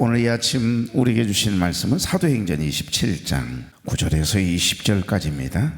오늘 이 아침 우리에게 주신 말씀은 사도행전 27장 9절에서 20절까지입니다.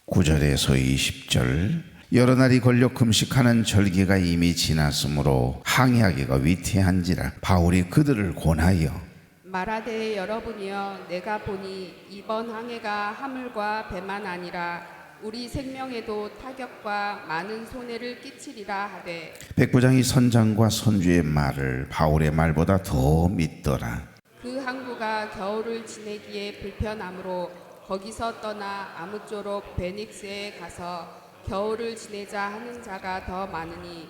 9절에서 20절. 여러 날이 걸려 금식하는 절기가 이미 지났으므로 항해하기가 위태한지라 바울이 그들을 권하여 말하되 여러분이여 내가 보니 이번 항해가 하물과 배만 아니라 우리 생명에도 타격과 많은 손해를 끼치리라 하되 백부장이 선장과 선주의 말을 바울의 말보다 더 믿더라. 그 항구가 겨울을 지내기에 불편하므로 거기서 떠나 아무쪼록 베닉스에 가서 겨울을 지내자 하는 자가 더 많으니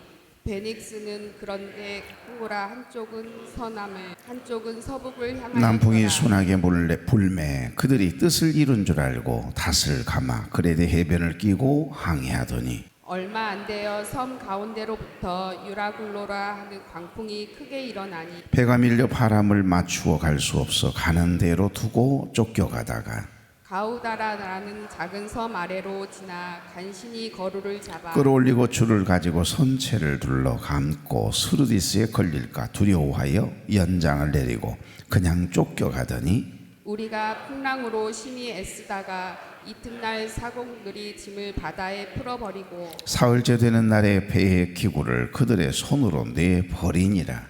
베닉스는 그런데 항구라 한쪽은 서남을 한쪽은 서북을 향하여 남풍이 순하게 불매 그들이 뜻을 이룬 줄 알고 닷을 감아 그레데 해변을 끼고 항해하더니 얼마 안 되어 섬 가운데로부터 유라굴로라 하는 광풍이 크게 일어나니 배가 밀려 바람을 맞추어 갈 수 없어 가는 대로 두고 쫓겨가다가 가우다라라는 작은 섬 아래로 지나 간신히 거루를 잡아 끌어올리고 줄을 가지고 선체를 둘러 감고 스루디스에 걸릴까 두려워하여 연장을 내리고 그냥 쫓겨가더니 우리가 풍랑으로 심히 애쓰다가 이튿날 사공들이 짐을 바다에 풀어버리고 사흘째 되는 날에 배의 기구를 그들의 손으로 내버리니라.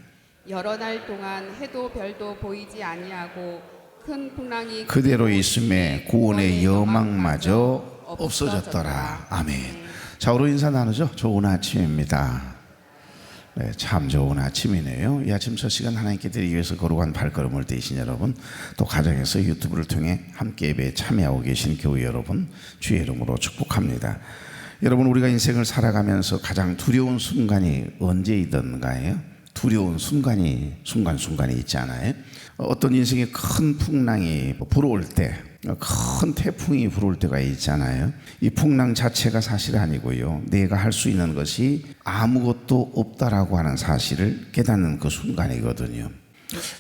여러 날 동안 해도 별도 보이지 아니하고 큰 풍랑이 그대로 있음에 구원의 여망마저 없어졌더라. 아멘. 자, 우리 인사 나누죠. 좋은 아침입니다. 네, 참 좋은 아침이네요. 이 아침 첫 시간 하나님께 드리기 위해서 거룩한 발걸음을 떼신 여러분, 또 가정에서 유튜브를 통해 함께 예배에 참여하고 계신 교회 여러분, 주의 이름으로 축복합니다. 여러분, 우리가 인생을 살아가면서 가장 두려운 순간이 언제이던가요? 두려운 순간이 있지 않아요? 어떤 인생의 큰 풍랑이 불어올 때, 큰 태풍이 불어올 때가 있잖아요. 이 풍랑 자체가 사실 아니고요, 내가 할 수 있는 것이 아무것도 없다라고 하는 사실을 깨닫는 그 순간이거든요.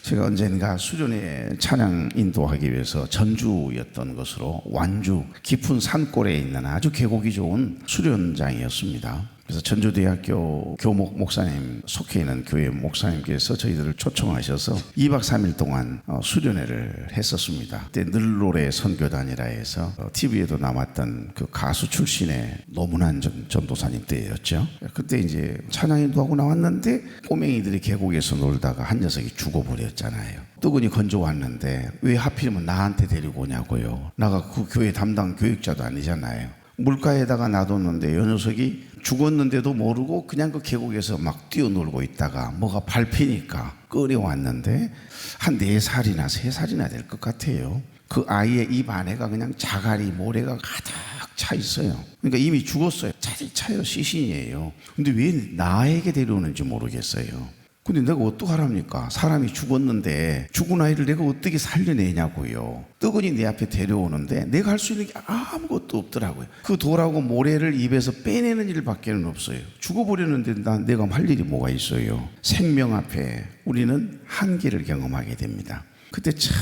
제가 언젠가 수련회 찬양 인도하기 위해서 전주였던 것으로 완주 깊은 산골에 있는 아주 계곡이 좋은 수련장이었습니다. 그래서 전주대학교 교목 목사님 속해 있는 교회 목사님께서 저희들을 초청하셔서 2박 3일 동안 수련회를 했었습니다. 그때 늘노래 선교단이라 해서 TV에도 나왔던 그 가수 출신의 노문한 전도사님 때였죠. 그때 이제 찬양인도 하고 나왔는데 꼬맹이들이 계곡에서 놀다가 한 녀석이 죽어버렸잖아요. 뜨거니 건져왔는데 왜 하필이면 나한테 데리고 오냐고요. 나가 그 교회 담당 교육자도 아니잖아요. 물가에다가 놔뒀는데 이 녀석이 죽었는데도 모르고 그냥 그 계곡에서 막 뛰어놀고 있다가 뭐가 밟히니까 끌어왔는데 한 4살이나 3살이나 될 것 같아요. 그 아이의 입 안에가 그냥 자갈이 모래가 가득 차 있어요. 그러니까 이미 죽었어요. 차디 차요, 시신이에요. 근데 왜 나에게 데려오는지 모르겠어요. 근데 내가 어떡하랍니까? 사람이 죽었는데 죽은 아이를 내가 어떻게 살려내냐고요. 뜨거니 내 앞에 데려오는데 내가 할 수 있는 게 아무것도 없더라고요. 그 돌하고 모래를 입에서 빼내는 일밖에는 없어요. 죽어버렸는데 내가 할 일이 뭐가 있어요. 생명 앞에 우리는 한계를 경험하게 됩니다. 그때 참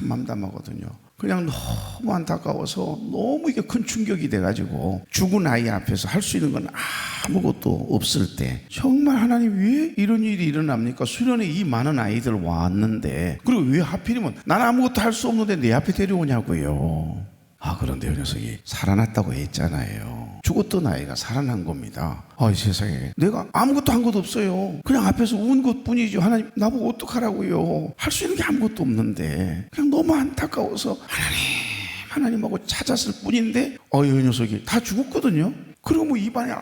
맘담하거든요. 그냥 너무 안타까워서 너무 이게 큰 충격이 돼가지고 죽은 아이 앞에서 할 수 있는 건 아무것도 없을 때 정말 하나님 왜 이런 일이 일어납니까? 수련회 이 많은 아이들 왔는데 그리고 왜 하필이면 난 아무것도 할 수 없는데 내 앞에 데려오냐고요. 그런데 이 녀석이 살아났다고 했잖아요. 죽었던 아이가 살아난 겁니다. 이 세상에 내가 아무것도 한 것도 없어요. 그냥 앞에서 운 것뿐이죠. 하나님 나보고 어떡하라고요. 할 수 있는 게 아무것도 없는데 그냥 너무 안타까워서 하나님하고 찾았을 뿐인데 이 녀석이 다 죽었거든요. 그리고 뭐 입안에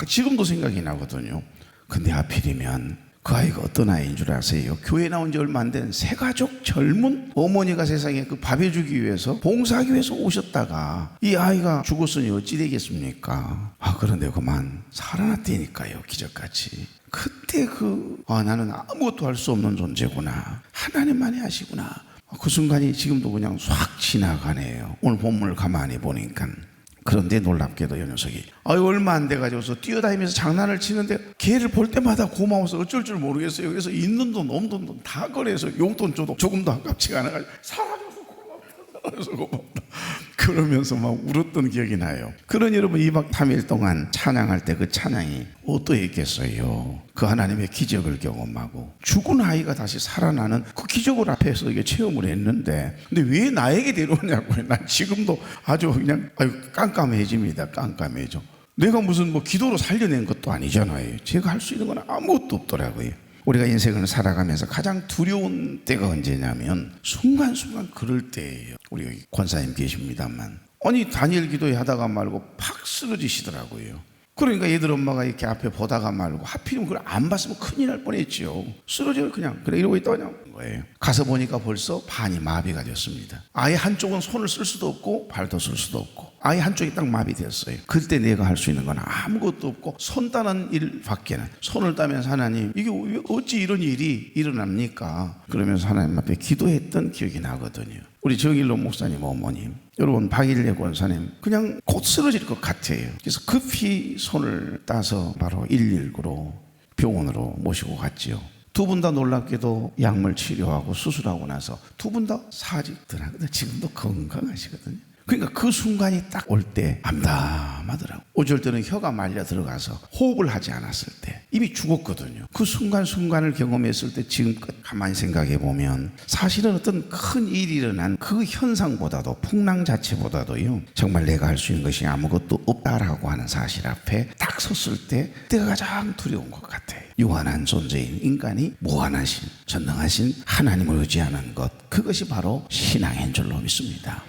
지금도 생각이 나거든요. 근데 하필이면 그 아이가 어떤 아이인 줄 아세요? 교회 나온 지 얼마 안 된 새가족 젊은 어머니가 세상에 그 밥 해주기 위해서 봉사하기 위해서 오셨다가 이 아이가 죽었으니 어찌 되겠습니까? 그런데 그만 살아났다니까요. 기적같이. 그때 나는 아무것도 할 수 없는 존재구나. 하나님만이 하시구나. 그 순간이 지금도 그냥 확 지나가네요. 오늘 본문을 가만히 보니까. 그런데 놀랍게도 이 녀석이 얼마 안 돼가지고서 뛰어다니면서 장난을 치는데 걔를 볼 때마다 고마워서 어쩔 줄 모르겠어요. 그래서 있는 돈 없는 돈 다 거래해서 용돈 줘도 조금도 아깝지가 않아가지고 살아줘서 고맙다. 살아줘서 고맙다. 그러면서 막 울었던 기억이 나요. 그런 여러분 2박 3일 동안 찬양할 때 그 찬양이 어떠했겠어요? 그 하나님의 기적을 경험하고 죽은 아이가 다시 살아나는 그 기적을 앞에서 이게 체험을 했는데, 근데 왜 나에게 데려오냐고요. 난 지금도 아주 그냥 깜깜해집니다. 깜깜해져. 내가 무슨 뭐 기도로 살려낸 것도 아니잖아요. 제가 할 수 있는 건 아무것도 없더라고요. 우리가 인생을 살아가면서 가장 두려운 때가 언제냐면 순간순간 그럴 때예요. 우리 여기 권사님 계십니다만, 아니 다니엘 기도회 하다가 말고 팍 쓰러지시더라고요. 그러니까 얘들 엄마가 이렇게 앞에 보다가 말고 하필이면 그걸 안 봤으면 큰일 날 뻔했죠. 쓰러져요. 그냥 그래 이러고 있다가 거예요. 가서 보니까 벌써 반이 마비가 됐습니다. 아예 한쪽은 손을 쓸 수도 없고 발도 쓸 수도 없고 아예 한쪽이 딱 마비됐어요. 그때 내가 할 수 있는 건 아무것도 없고 손 따는 일밖에는, 손을 따면서 하나님 이게 어찌 이런 일이 일어납니까? 그러면서 하나님 앞에 기도했던 기억이 나거든요. 우리 정일로 목사님 어머님, 여러분 박일래 권사님 그냥 곧 쓰러질 것 같아요. 그래서 급히 손을 따서 바로 119로 병원으로 모시고 갔지요. 두 분 다 놀랍게도 약물 치료하고 수술하고 나서 두 분 다 사직더라고요. 지금도 건강하시거든요. 그러니까 그 순간이 딱 올 때 암담하더라고요. 어쩔 때는 혀가 말려 들어가서 호흡을 하지 않았을 때 이미 죽었거든요. 그 순간순간을 경험했을 때 지금껏 가만히 생각해 보면 사실은 어떤 큰 일이 일어난 그 현상보다도, 풍랑 자체보다도요, 정말 내가 할 수 있는 것이 아무것도 없다라고 하는 사실 앞에 딱 섰을 때 그때가 가장 두려운 것 같아요. 유한한 존재인 인간이 무한하신 전능하신 하나님을 의지하는 것, 그것이 바로 신앙인 줄로 믿습니다.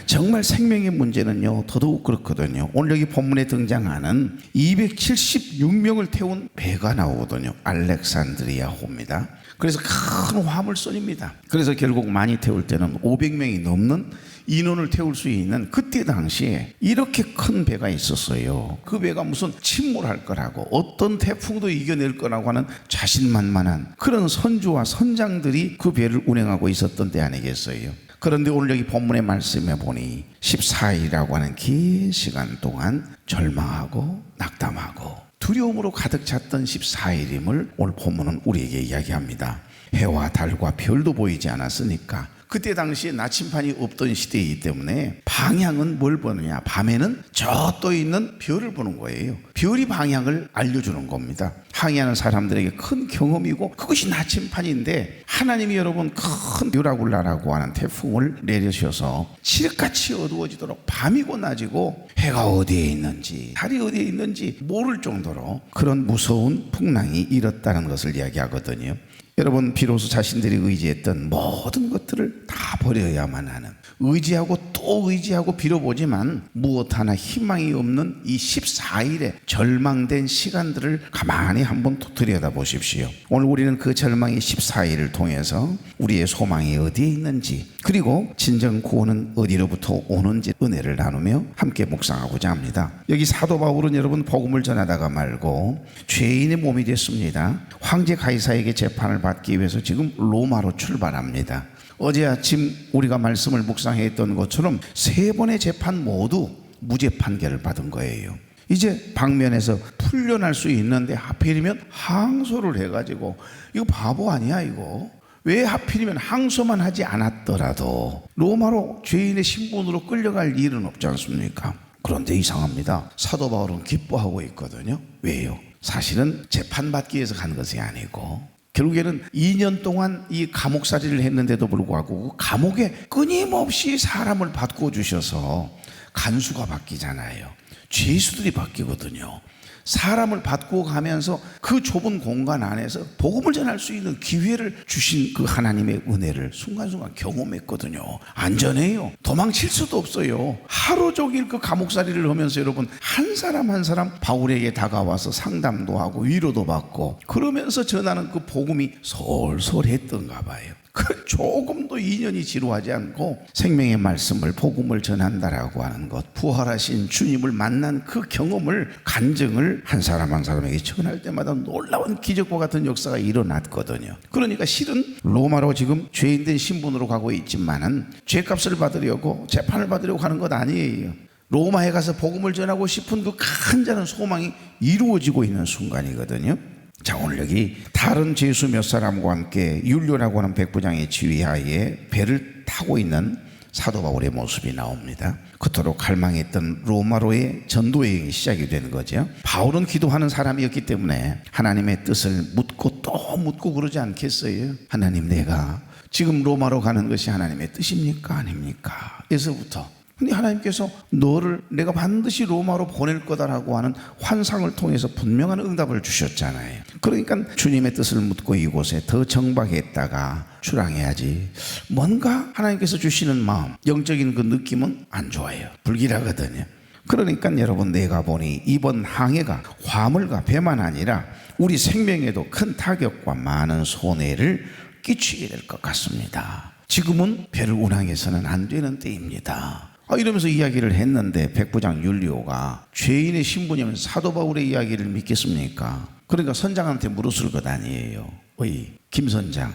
정말 생명의 문제는요 더더욱 그렇거든요. 오늘 여기 본문에 등장하는 276명을 태운 배가 나오거든요. 알렉산드리아호입니다. 그래서 큰 화물선입니다. 그래서 결국 많이 태울 때는 500명이 넘는 인원을 태울 수 있는, 그때 당시에 이렇게 큰 배가 있었어요. 그 배가 무슨 침몰할 거라고, 어떤 태풍도 이겨낼 거라고 하는 자신만만한 그런 선주와 선장들이 그 배를 운행하고 있었던 때 아니겠어요? 그런데 오늘 여기 본문의 말씀에 보니 14일이라고 하는 긴 시간 동안 절망하고 낙담하고 두려움으로 가득 찼던 14일임을 오늘 본문은 우리에게 이야기합니다. 해와 달과 별도 보이지 않았으니까, 그때 당시에 나침판이 없던 시대이기 때문에 방향은 뭘 보느냐, 밤에는 저 떠 있는 별을 보는 거예요. 별이 방향을 알려주는 겁니다. 항해하는 사람들에게 큰 경험이고 그것이 나침판인데, 하나님이 여러분 큰 유라굴라라고 하는 태풍을 내리셔서 칠흑같이 어두워지도록 밤이고 낮이고 해가 어디에 있는지 달이 어디에 있는지 모를 정도로 그런 무서운 풍랑이 일었다는 것을 이야기하거든요. 여러분, 비로소 자신들이 의지했던 모든 것들을 다 버려야만 하는, 의지하고 또 의지하고 빌어보지만 무엇 하나 희망이 없는 이 14일의 절망된 시간들을 가만히 한번 들여다보십시오. 오늘 우리는 그 절망의 14일을 통해서 우리의 소망이 어디에 있는지, 그리고 진정 구원은 어디로부터 오는지 은혜를 나누며 함께 묵상하고자 합니다. 여기 사도 바울은 여러분 복음을 전하다가 말고 죄인의 몸이 됐습니다. 황제 가이사에게 재판을 받기 위해서 지금 로마로 출발합니다. 어제 아침 우리가 말씀을 묵상했던 것처럼 3번의 재판 모두 무죄 판결을 받은 거예요. 이제 방면에서 풀려날 수 있는데 하필이면 항소를 해가지고, 이거 바보 아니야 이거? 왜 하필이면 항소만 하지 않았더라도 로마로 죄인의 신분으로 끌려갈 일은 없지 않습니까? 그런데 이상합니다. 사도 바울은 기뻐하고 있거든요. 왜요? 사실은 재판받기 위해서 간 것이 아니고 결국에는 2년 동안 이 감옥살이를 했는데도 불구하고 감옥에 끊임없이 사람을 바꿔주셔서 간수가 바뀌잖아요. 죄수들이 바뀌거든요. 사람을 바꾸어 가면서 그 좁은 공간 안에서 복음을 전할 수 있는 기회를 주신 그 하나님의 은혜를 순간순간 경험했거든요. 안전해요. 도망칠 수도 없어요. 하루 종일 그 감옥살이를 하면서 여러분 한 사람 한 사람 바울에게 다가와서 상담도 하고 위로도 받고 그러면서 전하는 그 복음이 솔솔했던가 봐요. 그 조금도 인연이 지루하지 않고 생명의 말씀을, 복음을 전한다라고 하는 것, 부활하신 주님을 만난 그 경험을, 간증을 한 사람 한 사람에게 전할 때마다 놀라운 기적과 같은 역사가 일어났거든요. 그러니까 실은 로마로 지금 죄인된 신분으로 가고 있지만은 죄값을 받으려고, 재판을 받으려고 하는 것 아니에요. 로마에 가서 복음을 전하고 싶은 그 간절한 소망이 이루어지고 있는 순간이거든요. 자, 오늘 여기 다른 죄수 몇 사람과 함께 율료라고 하는 백부장의 지휘하에 배를 타고 있는 사도 바울의 모습이 나옵니다. 그토록 갈망했던 로마로의 전도 여행이 시작이 된 거죠. 바울은 기도하는 사람이었기 때문에 하나님의 뜻을 묻고 또 묻고 그러지 않겠어요? 하나님, 내가 지금 로마로 가는 것이 하나님의 뜻입니까? 아닙니까? 에서부터. 근데 하나님께서 너를 내가 반드시 로마로 보낼 거다라고 하는 환상을 통해서 분명한 응답을 주셨잖아요. 그러니까 주님의 뜻을 묻고 이곳에 더 정박했다가 출항해야지. 뭔가 하나님께서 주시는 마음, 영적인 그 느낌은 안 좋아요. 불길하거든요. 그러니까 여러분, 내가 보니 이번 항해가 화물과 배만 아니라 우리 생명에도 큰 타격과 많은 손해를 끼치게 될 것 같습니다. 지금은 배를 운항해서는 안 되는 때입니다. 이러면서 이야기를 했는데 백부장 율리오가 죄인의 신분이면 사도 바울의 이야기를 믿겠습니까? 그러니까 선장한테 물었을 것 아니에요. 어이, 김 선장,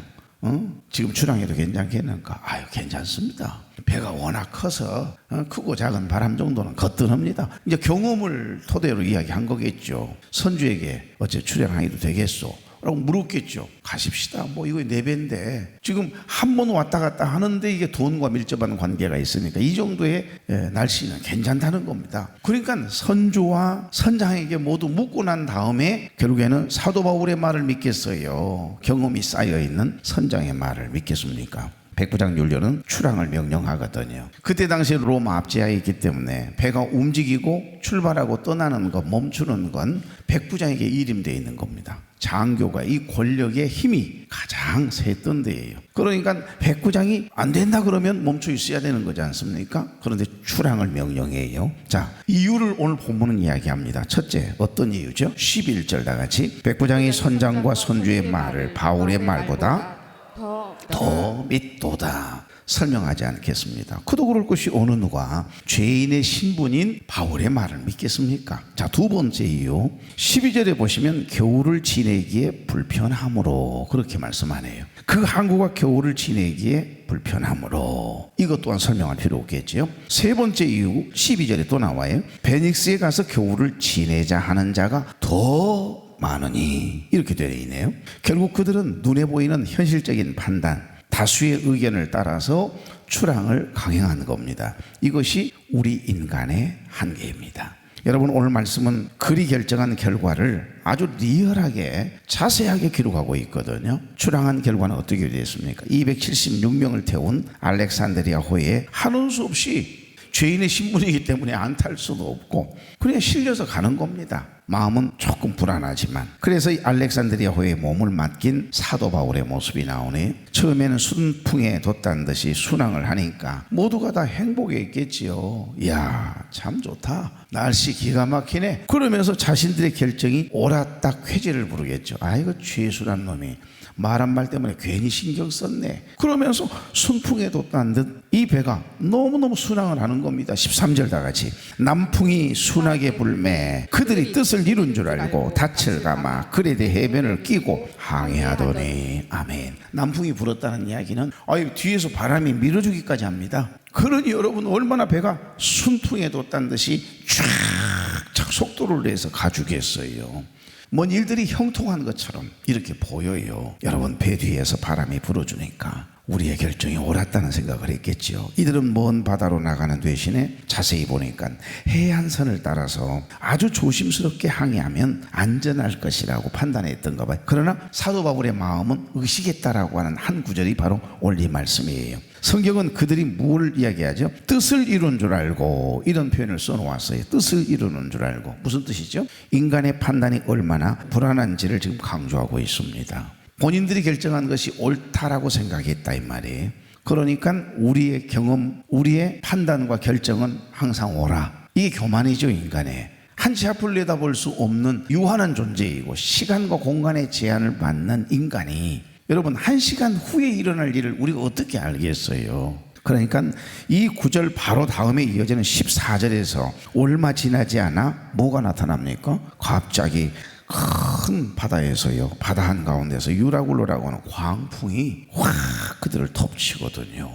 지금 출항해도 괜찮겠는가? 아유, 괜찮습니다. 배가 워낙 커서 크고 작은 바람 정도는 거뜬합니다. 이제 경험을 토대로 이야기한 거겠죠. 선주에게 어째 출항해도 되겠소? 라고 물었겠죠. 가십시다. 뭐 이거 내 배인데 지금 한 번 왔다 갔다 하는데 이게 돈과 밀접한 관계가 있으니까 이 정도의 날씨는 괜찮다는 겁니다. 그러니까 선주와 선장에게 모두 묻고 난 다음에 결국에는 사도 바울의 말을 믿겠어요? 경험이 쌓여있는 선장의 말을 믿겠습니까? 백부장 율리오는 출항을 명령하거든요. 그때 당시에 로마 압제하에 있기 때문에 배가 움직이고 출발하고 떠나는 것, 멈추는 건 백부장에게 일임되어 있는 겁니다. 장교가 이 권력의 힘이 가장 셌던 데예요. 그러니까 백부장이 안 된다 그러면 멈춰 있어야 되는 거지 않습니까? 그런데 출항을 명령해요. 자, 이유를 오늘 본문은 이야기합니다. 첫째, 어떤 이유죠? 11절 다 같이. 백부장이 선장과 선주의 말을 바울의 말보다 더 믿도다. 설명하지 않겠습니다. 그도 그럴 것이 어느 누가 죄인의 신분인 바울의 말을 믿겠습니까? 자, 두 번째 이유 12절에 보시면 겨울을 지내기에 불편함으로 그렇게 말씀하네요. 그 항구가 겨울을 지내기에 불편함으로 이것 또한 설명할 필요 없겠죠. 세 번째 이유 12절에 또 나와요. 베닉스에 가서 겨울을 지내자 하는 자가 더 많으니 이렇게 되어 있네요. 결국 그들은 눈에 보이는 현실적인 판단, 다수의 의견을 따라서 출항을 강행한 겁니다. 이것이 우리 인간의 한계입니다. 여러분, 오늘 말씀은 글이 결정한 결과를 아주 리얼하게 자세하게 기록하고 있거든요. 출항한 결과는 어떻게 되었습니까? 276명을 태운 알렉산드리아 호에 하는 수 없이 죄인의 신분이기 때문에 안 탈 수도 없고 그냥 실려서 가는 겁니다. 마음은 조금 불안하지만. 그래서 이 알렉산드리아 호에 몸을 맡긴 사도 바울의 모습이 나오네. 처음에는 순풍에 돛단 듯이 순항을 하니까 모두가 다 행복해 있겠지요. 이야, 참 좋다. 날씨 기가 막히네. 그러면서 자신들의 결정이 옳았다 쾌지를 부르겠죠. 아이고, 죄수란 놈이 말 한 말 때문에 괜히 신경 썼네. 그러면서 순풍에 돛단 듯 이 배가 너무너무 순항을 하는 겁니다. 13절 다 같이. 남풍이 순하게 불매 그들이 뜻을 이룬 줄 알고 닻을 감아 그레데 해변을 끼고 항해하더니. 아멘. 남풍이 불었다는 이야기는 뒤에서 바람이 밀어주기까지 합니다. 그러니 여러분, 얼마나 배가 순풍에 돛단 듯이 쫙 속도를 내서 가주겠어요. 뭔 일들이 형통한 것처럼 이렇게 보여요. 여러분, 배 뒤에서 바람이 불어주니까 우리의 결정이 옳았다는 생각을 했겠죠. 이들은 먼 바다로 나가는 대신에 자세히 보니까 해안선을 따라서 아주 조심스럽게 항해하면 안전할 것이라고 판단했던가 봐요. 그러나 사도 바울의 마음은 의식했다라고 하는 한 구절이 바로 오늘 이 말씀이에요. 성경은 그들이 뭘 이야기하죠? 뜻을 이룬 줄 알고 이런 표현을 써놓았어요. 뜻을 이루는 줄 알고. 무슨 뜻이죠? 인간의 판단이 얼마나 불안한지를 지금 강조하고 있습니다. 본인들이 결정한 것이 옳다라고 생각했다 이 말이에요. 그러니까 우리의 경험, 우리의 판단과 결정은 항상 옳아. 이게 교만이죠. 인간의 한치 앞을 내다볼 수 없는 유한한 존재이고 시간과 공간의 제한을 받는 인간이 여러분 1시간 후에 일어날 일을 우리가 어떻게 알겠어요? 그러니까 이 구절 바로 다음에 이어지는 14절에서 얼마 지나지 않아 뭐가 나타납니까? 갑자기 큰 바다에서요, 바다 한가운데서 유라굴로라고 하는 광풍이 확 그들을 덮치거든요.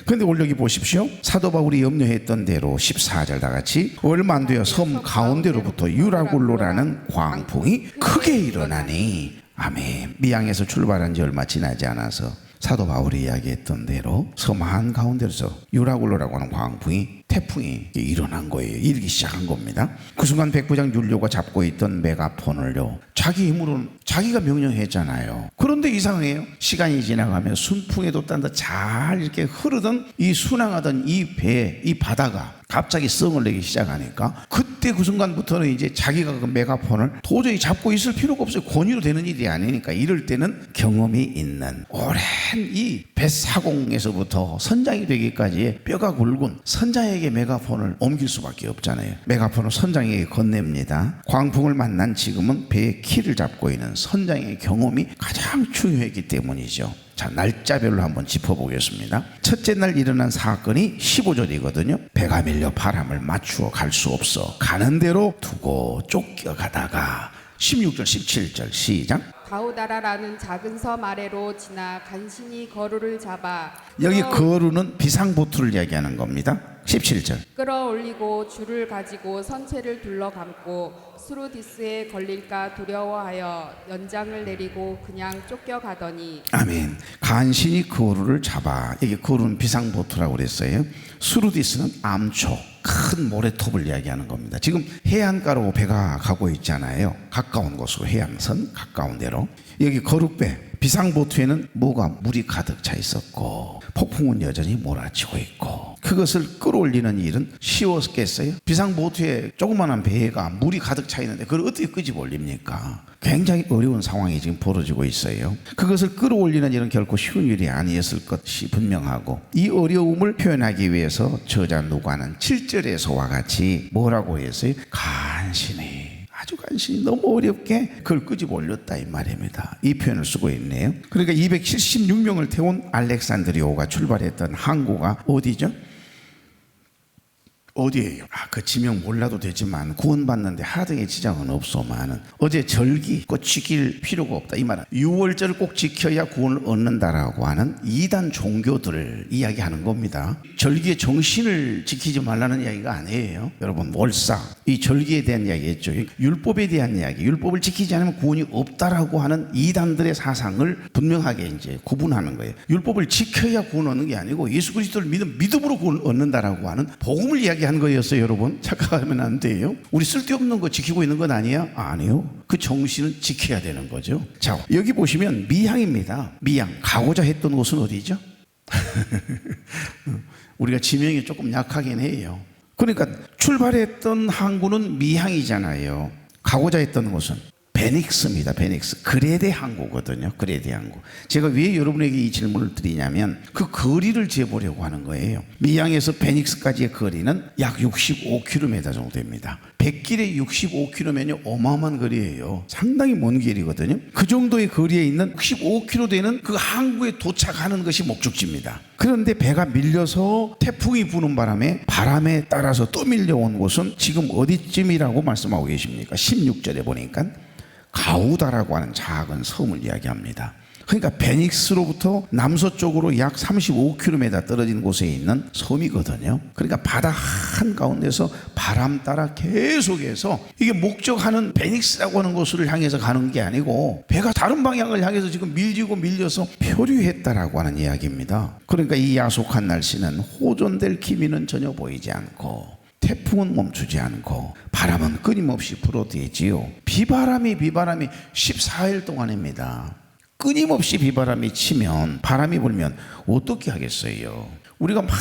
그런데 오늘 여기 보십시오. 사도 바울이 염려했던 대로 14절 다 같이 얼마 안 되어 섬 가운데로부터 유라굴로라는 광풍이 크게 일어나니. 아멘. 미양에서 출발한 지 얼마 지나지 않아서 사도 바울이 이야기했던 대로 섬 한가운데서 유라굴로라고 하는 광풍이 태풍이 일어난 거예요. 일기 시작한 겁니다. 그 순간 백부장 율료가 잡고 있던 메가폰을요, 자기 힘으로는 자기가 명령했잖아요. 그런데 이상해요. 시간이 지나가면 순풍에도 딴 데 잘 이렇게 흐르던 이 순항하던 이 배, 이 바다가 갑자기 성을 내기 시작하니까 그때 그 순간부터는 이제 자기가 그 메가폰을 도저히 잡고 있을 필요가 없어요. 권위로 되는 일이 아니니까. 이럴 때는 경험이 있는 오랜 이 뱃사공에서부터 선장이 되기까지의 뼈가 굵은 선장에게 메가폰을 옮길 수밖에 없잖아요. 메가폰을 선장에게 건넵니다. 광풍을 만난 지금은 배의 키를 잡고 있는 선장의 경험이 가장 중요했기 때문이죠. 자, 날짜별로 한번 짚어보겠습니다. 첫째 날 일어난 사건이 15절이거든요. 배가 밀려 바람을 맞추어 갈 수 없어 가는 대로 두고 쫓겨가다가 16절 17절 시작. 가우다라라는 작은 섬 아래로 지나 간신히 거루를 잡아 여기 거루는 비상보트를 이야기하는 겁니다. 17절. 끌어올리고 줄을 가지고 선체를 둘러감고 수루디스에 걸릴까 두려워하여 연장을 내리고 그냥 쫓겨가더니 아멘. 간신히 거루를 잡아. 이게 거루는 비상보트라고 그랬어요. 수루디스는 암초, 큰 모래톱을 이야기하는 겁니다. 지금 해안가로 배가 가고 있잖아요. 가까운 곳으로, 해안선 가까운 데로. 여기 거룩배 비상보트에는 물이 가득 차 있었고 폭풍은 여전히 몰아치고 있고, 그것을 끌어올리는 일은 쉬웠겠어요? 비상보트에 조그마한 배가 물이 가득 차 있는데 그걸 어떻게 끄집어 올립니까? 굉장히 어려운 상황이 지금 벌어지고 있어요. 그것을 끌어올리는 일은 결코 쉬운 일이 아니었을 것이 분명하고, 이 어려움을 표현하기 위해서 저자 누가는 7절에서와 같이 뭐라고 했어요? 간신히, 아주 간신히, 너무 어렵게 그걸 끄집어 올렸다 이 말입니다. 이 표현을 쓰고 있네요. 그러니까 276명을 태운 알렉산드리오가 출발했던 항구가 어디죠? 어디예요? 그 지명 몰라도 되지만 구원받는데 하등의 지장은 없소만은 어제 절기 꼭 지킬 필요가 없다 이 말은 6월절을 꼭 지켜야 구원을 얻는다라고 하는 이단 종교들을 이야기하는 겁니다. 절기의 정신을 지키지 말라는 이야기가 아니에요. 여러분, 월사 이 절기에 대한 이야기했죠. 율법에 대한 이야기, 율법을 지키지 않으면 구원이 없다라고 하는 이단들의 사상을 분명하게 이제 구분하는 거예요. 율법을 지켜야 구원 얻는 게 아니고 예수 그리스도를 믿음으로 구원 얻는다라고 하는 복음을 이야기하는 거였어요. 여러분, 착각하면 안 돼요. 우리 쓸데없는 거 지키고 있는 건 아니야? 아니요. 그 정신은 지켜야 되는 거죠. 자, 여기 보시면 미향입니다. 미향, 가고자 했던 곳은 어디죠? 우리가 지명이 조금 약하긴 해요. 그러니까 출발했던 항구는 미향이잖아요. 가고자 했던 곳은 베닉스입니다. 베닉스. 그레데 항구거든요. 그레데 항구. 제가 왜 여러분에게 이 질문을 드리냐면 그 거리를 재보려고 하는 거예요. 미양에서 베닉스까지의 거리는 약 65km 정도 됩니다. 100길에 65km면요 어마어마한 거리예요. 상당히 먼 길이거든요. 그 정도의 거리에 있는 65km 되는 그 항구에 도착하는 것이 목적지입니다. 그런데 배가 밀려서 태풍이 부는 바람에 따라서 또 밀려온 곳은 지금 어디쯤이라고 말씀하고 계십니까? 16절에 보니까 가우다라고 하는 작은 섬을 이야기합니다. 그러니까 베닉스로부터 남서쪽으로 약 35km 떨어진 곳에 있는 섬이거든요. 그러니까 바다 한가운데서 바람 따라 계속해서 이게 목적하는 베닉스라고 하는 곳을 향해서 가는 게 아니고 배가 다른 방향을 향해서 지금 밀려서 표류했다라고 하는 이야기입니다. 그러니까 이 야속한 날씨는 호전될 기미는 전혀 보이지 않고 태풍은 멈추지 않고 바람은 끊임없이 불어대지요. 비바람이 14일 동안입니다. 끊임없이 비바람이 치면, 바람이 불면 어떻게 하겠어요? 우리가 막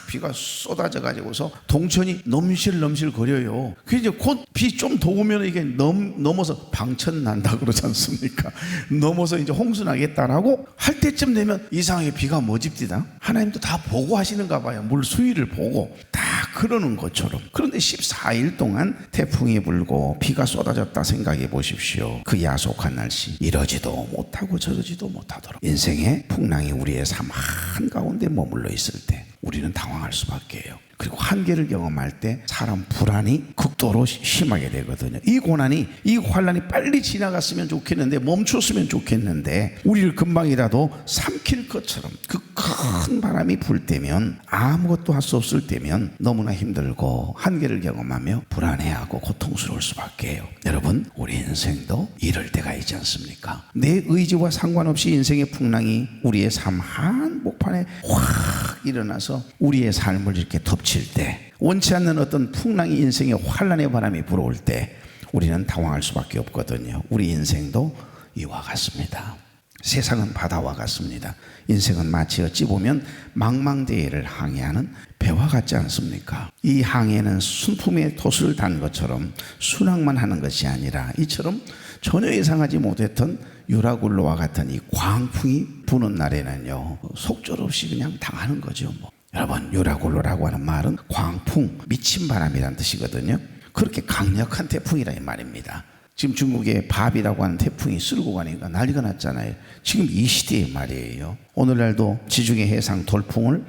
비가 쏟아져 가지고서 동천이 넘실넘실 거려요. 그 이제 곧 비 좀 더 오면 이게 넘어서 방천 난다 그러지 않습니까? 넘어서 이제 홍수 나겠다라고 할 때쯤 되면 이상하게 비가 머집디다. 하나님도 다 보고 하시는가 봐요. 물 수위를 보고 다 그러는 것처럼. 그런데 14일 동안 태풍이 불고 비가 쏟아졌다 생각해 보십시오. 그 야속한 날씨, 이러지도 못하고 저러지도 못하도록 인생의 풍랑이 우리의 삶 한가운데 머물러 있을 때 우리는 당황할 수밖에 해요. 그리고 한계를 경험할 때 사람 불안이 극도로 심하게 되거든요. 이 고난이, 이 환란이 빨리 지나갔으면 좋겠는데, 멈췄으면 좋겠는데, 우리를 금방이라도 삼킬 것처럼 그 큰 바람이 불 때면, 아무것도 할 수 없을 때면 너무나 힘들고 한계를 경험하며 불안해하고 고통스러울 수밖에 해요. 여러분, 우리 인생도 이럴 때가 있지 않습니까? 내 의지와 상관없이 인생의 풍랑이 우리의 삶 한복판에 확 일어나서 우리의 삶을 이렇게 덮칠 때, 원치 않는 어떤 풍랑이, 인생의 환란의 바람이 불어올 때 우리는 당황할 수밖에 없거든요. 우리 인생도 이와 같습니다. 세상은 바다와 같습니다. 인생은 마치 어찌 보면 망망대해를 항해하는 배와 같지 않습니까? 이 항해는 순품에 돛을 단 것처럼 순항만 하는 것이 아니라, 이처럼 전혀 예상하지 못했던 유라굴로와 같은 이 광풍이 부는 날에는요, 속절없이 그냥 당하는 거죠. 여러분, 유라굴로라고 하는 말은 광풍, 미친 바람이란 뜻이거든요. 그렇게 강력한 태풍이라 이 말입니다. 지금 중국에 바비라고 하는 태풍이 쓸고 가니까 난리가 났잖아요. 지금 이 시대의 말이에요. 오늘날도 지중해 해상 돌풍을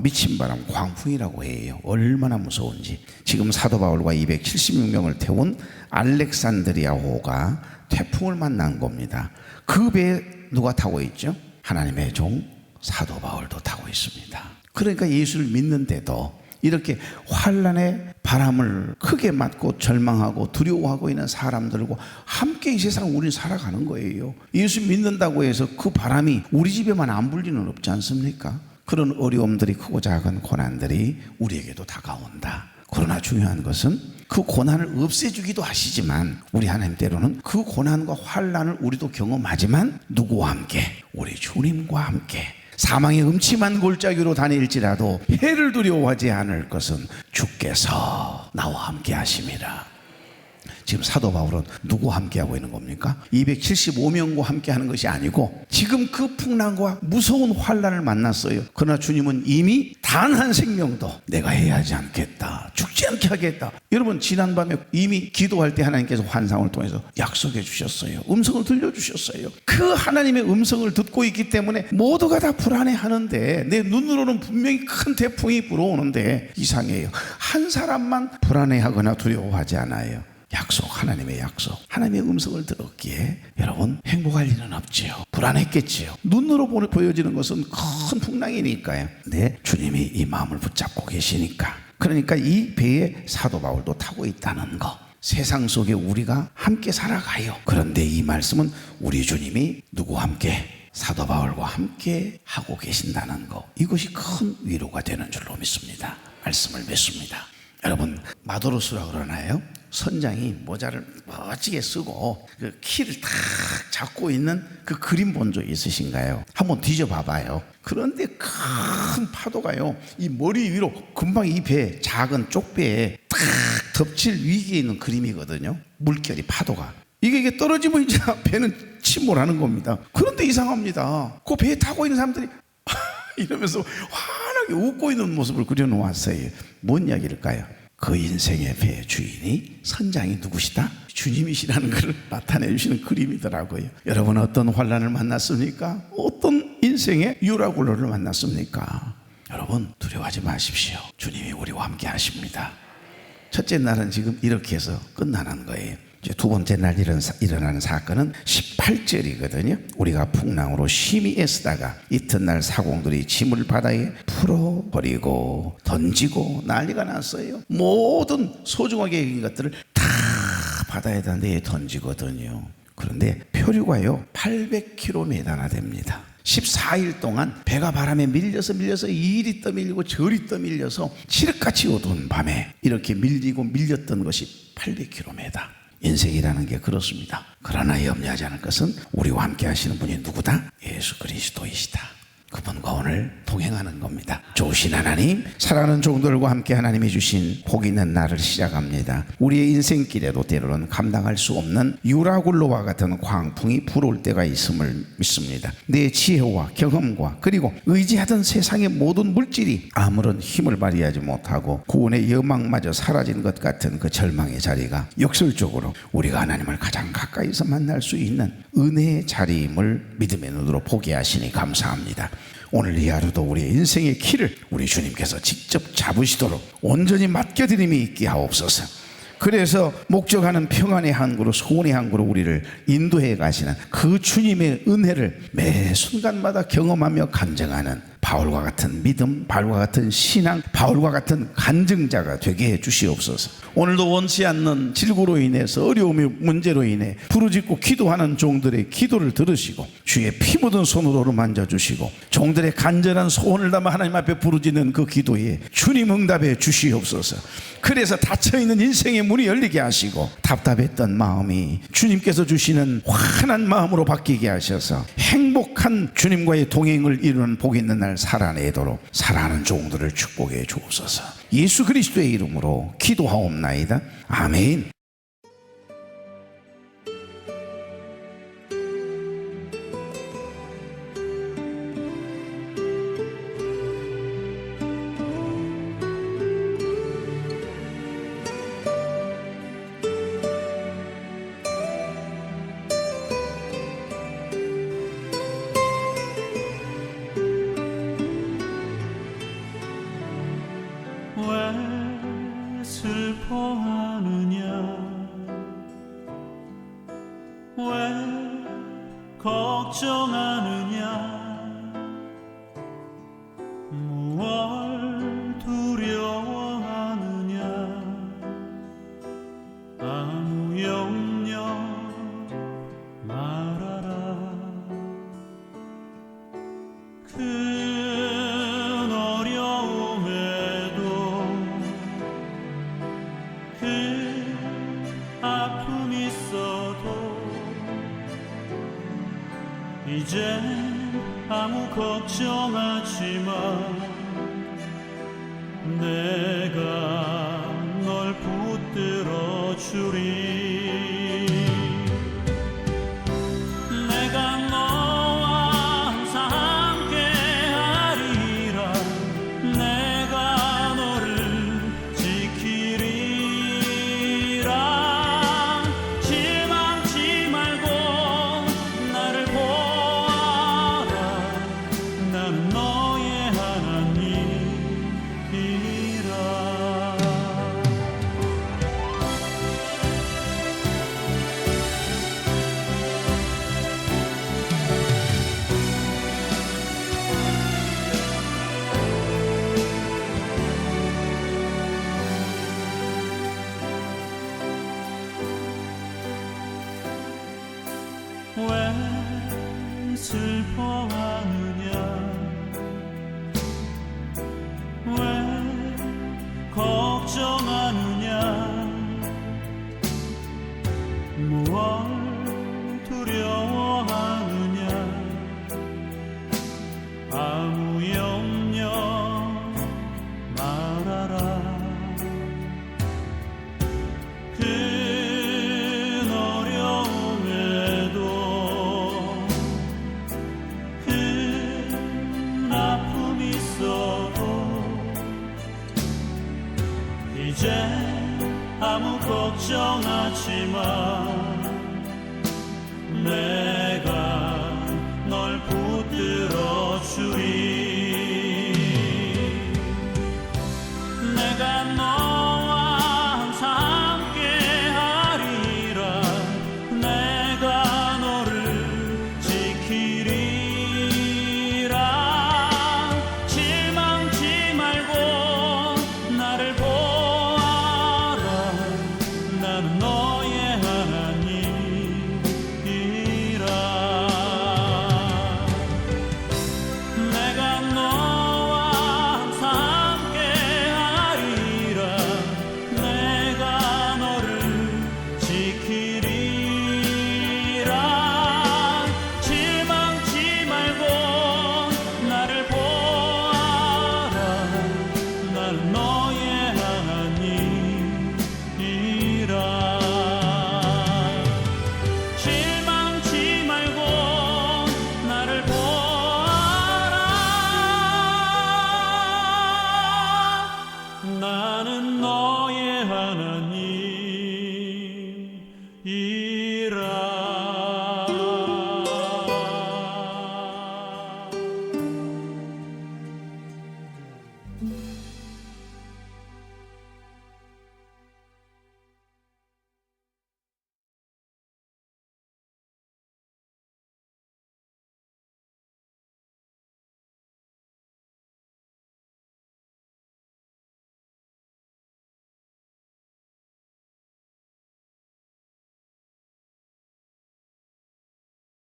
미친 바람, 광풍이라고 해요. 얼마나 무서운지. 지금 사도 바울과 276명을 태운 알렉산드리아호가 태풍을 만난 겁니다. 그 배에 누가 타고 있죠? 하나님의 종 사도 바울도 타고 있습니다. 그러니까 예수를 믿는데도 이렇게 환란의 바람을 크게 맞고 절망하고 두려워하고 있는 사람들과 함께 이 세상 우리는 살아가는 거예요. 예수 믿는다고 해서 그 바람이 우리 집에만 안 불 리는 없지 않습니까? 그런 어려움들이, 크고 작은 고난들이 우리에게도 다가온다. 그러나 중요한 것은 그 고난을 없애주기도 하시지만, 우리 하나님 때로는 그 고난과 환란을 우리도 경험하지만 누구와 함께? 우리 주님과 함께. 사망의 음침한 골짜기로 다닐지라도 해를 두려워하지 않을 것은 주께서 나와 함께 하심이라. 지금 사도 바울은 누구와 함께하고 있는 겁니까? 275명과 함께하는 것이 아니고 지금 그 풍랑과 무서운 환란을 만났어요. 그러나 주님은 이미 단 한 생명도 내가 해야 하지 않겠다, 죽지 않게 하겠다. 여러분, 지난밤에 이미 기도할 때 하나님께서 환상을 통해서 약속해 주셨어요. 음성을 들려주셨어요. 그 하나님의 음성을 듣고 있기 때문에 모두가 다 불안해하는데, 내 눈으로는 분명히 큰 태풍이 불어오는데 이상해요. 한 사람만 불안해하거나 두려워하지 않아요. 약속, 하나님의 약속, 하나님의 음성을 들었기에 여러분 행복할 일은 없지요. 불안했겠지요. 눈으로 보여지는 것은 큰 풍랑이니까요. 네, 주님이 이 마음을 붙잡고 계시니까. 그러니까 이 배에 사도 바울도 타고 있다는 거. 세상 속에 우리가 함께 살아가요. 그런데 이 말씀은 우리 주님이 누구와 함께? 사도 바울과 함께 하고 계신다는 거. 이것이 큰 위로가 되는 줄로 믿습니다. 말씀을 맺습니다. 여러분, 마도로스라 그러나요? 선장이 모자를 멋지게 쓰고 그 키를 탁 잡고 있는 그 그림 본 적 있으신가요? 한번 뒤져봐봐요. 그런데 큰 파도가요, 이 머리 위로 금방 이 배, 작은 쪽배에 탁 덮칠 위기에 있는 그림이거든요. 물결이, 파도가. 이게 떨어지면 이제 배는 침몰하는 겁니다. 그런데 이상합니다. 그 배에 타고 있는 사람들이 이러면서 환하게 웃고 있는 모습을 그려놓았어요. 뭔 이야기일까요? 그 인생의 배의 주인이, 선장이 누구시다? 주님이시라는 것을 나타내 주시는 그림이더라고요. 여러분, 어떤 환란을 만났습니까? 어떤 인생의 유라굴로를 만났습니까? 여러분, 두려워하지 마십시오. 주님이 우리와 함께 하십니다. 첫째 날은 지금 이렇게 해서 끝나는 거예요. 이제 두 번째 날 일어나는 사건은 18절이거든요. 우리가 풍랑으로 심히 애쓰다가 이튿날 사공들이 짐을 바다에 풀어버리고 던지고 난리가 났어요. 모든 소중하게 여긴 것들을 다 바다에다 내에 던지거든요. 그런데 표류가요 800km나 됩니다. 14일 동안 배가 바람에 밀려서 이리 떠밀리고 저리 떠밀려서 칠흑같이 어두운 밤에 이렇게 밀리고 밀렸던 것이 800km. 인생이라는 게 그렇습니다. 그러나 염려하지 않을 것은 우리와 함께 하시는 분이 누구다? 예수 그리스도이시다. 그분과 오늘 동행하는 겁니다. 좋으신 하나님, 사랑하는 종들과 함께 하나님이 주신 복 있는 날을 시작합니다. 우리의 인생길에도 때로는 감당할 수 없는 유라굴로와 같은 광풍이 불어올 때가 있음을 믿습니다. 내 지혜와 경험과 그리고 의지하던 세상의 모든 물질이 아무런 힘을 발휘하지 못하고 구원의 여망마저 사라진 것 같은 그 절망의 자리가 역설적으로 우리가 하나님을 가장 가까이서 만날 수 있는 은혜의 자리임을 믿음의 눈으로 보게 하시니 감사합니다. 오늘 이 하루도 우리의 인생의 키를 우리 주님께서 직접 잡으시도록 온전히 맡겨드림이 있게 하옵소서. 그래서 목적하는 평안의 항구로, 소원의 항구로 우리를 인도해 가시는 그 주님의 은혜를 매 순간마다 경험하며 간증하는 바울과 같은 믿음, 바울과 같은 신앙, 바울과 같은 간증자가 되게 해 주시옵소서. 오늘도 원치 않는 질고로 인해서, 어려움의 문제로 인해 부르짖고 기도하는 종들의 기도를 들으시고 주의 피 묻은 손으로 만져주시고 종들의 간절한 소원을 담아 하나님 앞에 부르짖는 그 기도에 주님 응답해 주시옵소서. 그래서 닫혀있는 인생의 문이 열리게 하시고 답답했던 마음이 주님께서 주시는 환한 마음으로 바뀌게 하셔서 행복한 주님과의 동행을 이루는 복 있는 날 살아내도록 살아가는 종들을 축복해 주옵소서. 예수 그리스도의 이름으로 기도하옵나이다. 아멘. 왜 슬퍼하느냐, 왜 걱정하느냐, 무얼 두려워하느냐, 아무 염려 말아라. 큰 어려움에도 그 아픔 있어도 이젠 아무 걱정하지 마. 내가 널 붙들어 주리. 내가 너와 항상 함께 하리라. 내가 너를 지키리라. 실망치 말고 나를 보아라. 나는 너의 하나님이라. 왜 슬퍼하느냐, 왜 걱정하느냐, 무얼 두려워하느냐, 아무 염려 말아라. 큰 어려움에도 큰 아픔 있어도 이제 아무 걱정하지 마. 내가 널 붙들어 주리. 내가 너와 항상 함께 하리라. 내가 너를 지키리라. 실망치 말고 나를 보아라. 나는 너의 하나님이라. 내가 너와 항상 함께 하리라. 내가 너를 지키리라. 실망치 말고 나를 보아라. 나는 너의 하나님이라. 실망치 말고 나를 보아라. 나는 너의 하나님이라.